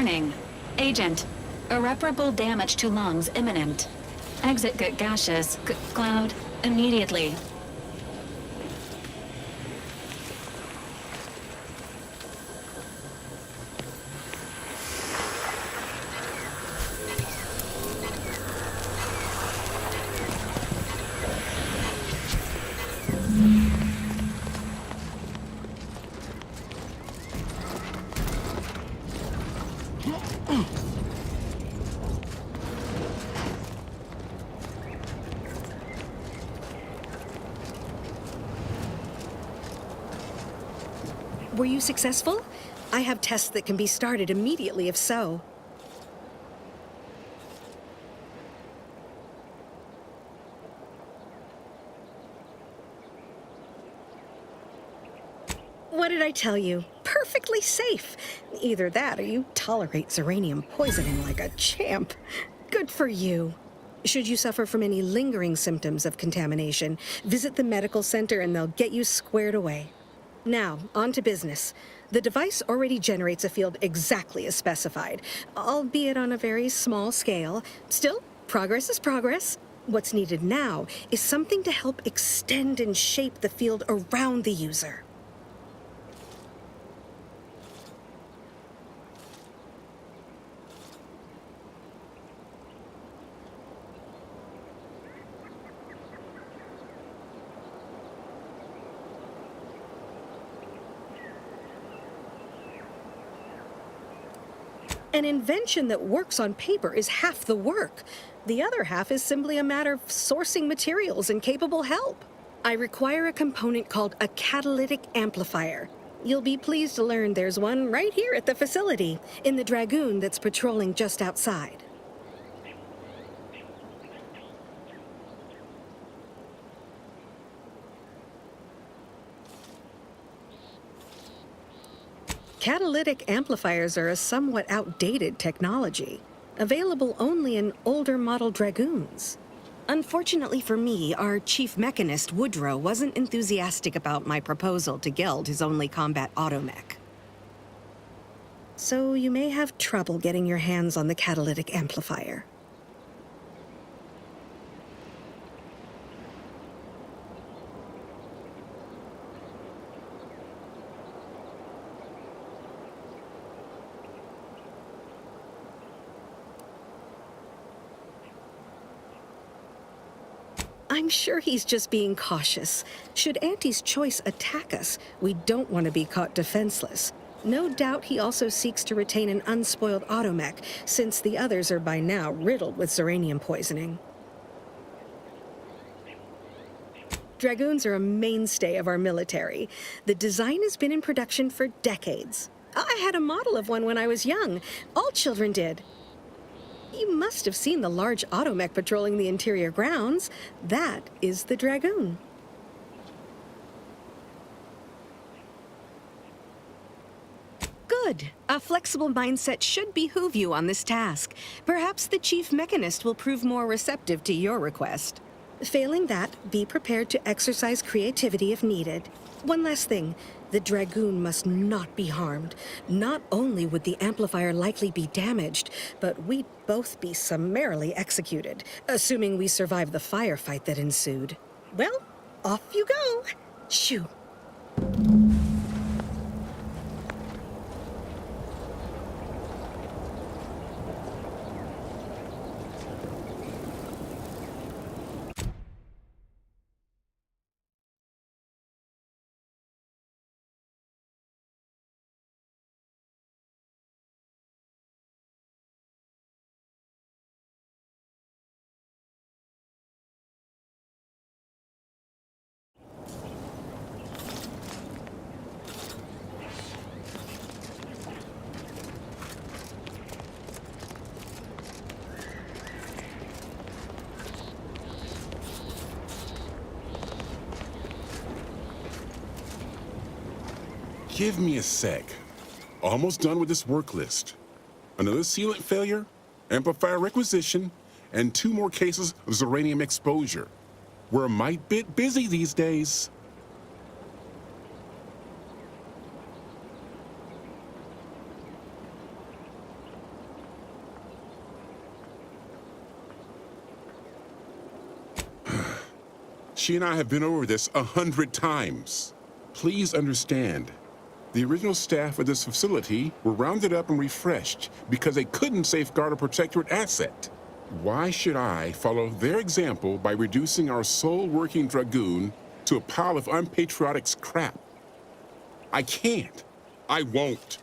Warning. Agent. Irreparable damage to lungs imminent. Exit gaseous cloud immediately. Were you successful? I have tests that can be started immediately if so. What did I tell you? Perfectly safe. Either that or you tolerate Zeranium poisoning like a champ. Good for you. Should you suffer from any lingering symptoms of contamination, visit the medical center and they'll get you squared away. Now, on to business. The device already generates a field exactly as specified, albeit on a very small scale. Still, progress is progress. What's needed now is something to help extend and shape the field around the user. An invention that works on paper is half the work. The other half is simply a matter of sourcing materials and capable help. I require a component called a catalytic amplifier. You'll be pleased to learn there's one right here at the facility, in the Dragoon that's patrolling just outside. Catalytic amplifiers are a somewhat outdated technology, available only in older model Dragoons. Unfortunately for me, our chief mechanist, Woodrow, wasn't enthusiastic about my proposal to gild his only combat automech. So you may have trouble getting your hands on the catalytic amplifier. I'm sure he's just being cautious. Should Auntie's choice attack us, we don't want to be caught defenseless. No doubt he also seeks to retain an unspoiled automech, since the others are by now riddled with Zeranium poisoning. Dragoons are a mainstay of our military. The design has been in production for decades. I had a model of one when I was young. All children did. You must have seen the large automech patrolling the interior grounds. That is the Dragoon. Good. A flexible mindset should behoove you on this task. Perhaps the chief mechanist will prove more receptive to your request. Failing that, be prepared to exercise creativity if needed. One last thing. The Dragoon must not be harmed. Not only would the amplifier likely be damaged, but we'd both be summarily executed, assuming we survive the firefight that ensued. Well, off you go. Shoo. Give me a sec. Almost done with this work list. Another sealant failure, amplifier requisition, and 2 more cases of Zeranium exposure. We're a mite bit busy these days. She and I have been over this 100 times. Please understand, the original staff of this facility were rounded up and refreshed because they couldn't safeguard a protectorate asset. Why should I follow their example by reducing our sole working Dragoon to a pile of unpatriotic scrap? I can't. I won't.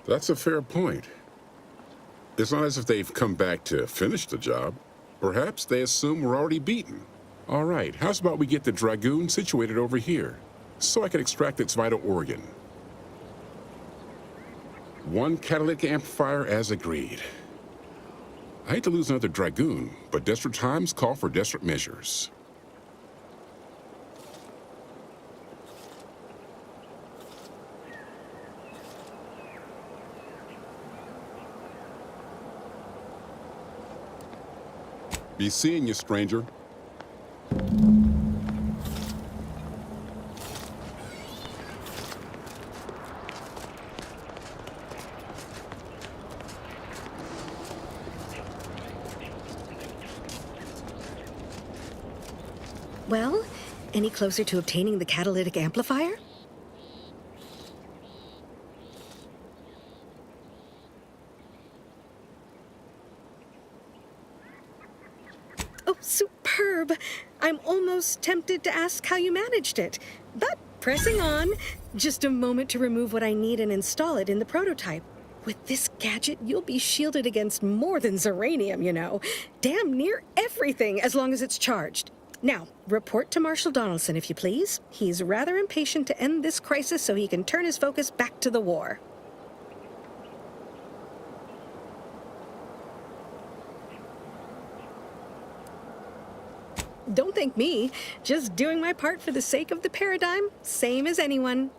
That's a fair point. It's not as if they've come back to finish the job. Perhaps they assume we're already beaten. All right, how's about we get the Dragoon situated over here, so I can extract its vital organ? One catalytic amplifier as agreed. I hate to lose another Dragoon, but desperate times call for desperate measures. Be seeing you, stranger. Well, any closer to obtaining the catalytic amplifier? Oh, superb! I'm almost tempted to ask how you managed it. But pressing on, just a moment to remove what I need and install it in the prototype. With this gadget, you'll be shielded against more than Zeranium, you know. Damn near everything, as long as it's charged. Now, report to Marshal Donaldson, if you please. He's rather impatient to end this crisis so he can turn his focus back to the war. Don't thank me. Just doing my part for the sake of the paradigm, same as anyone.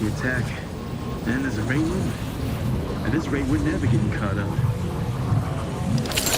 attack. And there's a Ray At this rate, we're never getting caught up.